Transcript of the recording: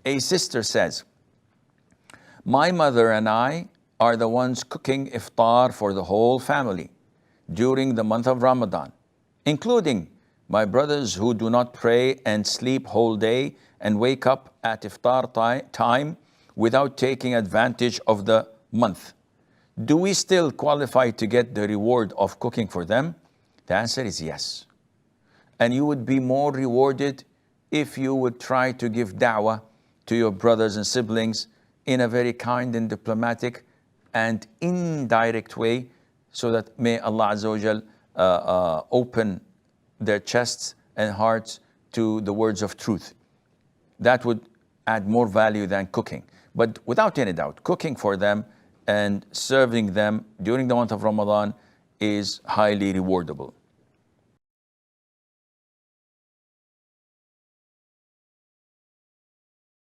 A sister says, my mother and I are the ones cooking iftar for the whole family during the month of Ramadan, including my brothers who do not pray and sleep whole day and wake up at iftar time without taking advantage of the month. Do we still qualify to get the reward of cooking for them? The answer is yes. And you would be more rewarded if you would try to give da'wah to your brothers and siblings in a very kind and diplomatic and indirect way, so that may Allah Azza wa Jal open their chests and hearts to the words of truth. That would add more value than cooking. But without any doubt, cooking for them and serving them during the month of Ramadan is highly rewardable.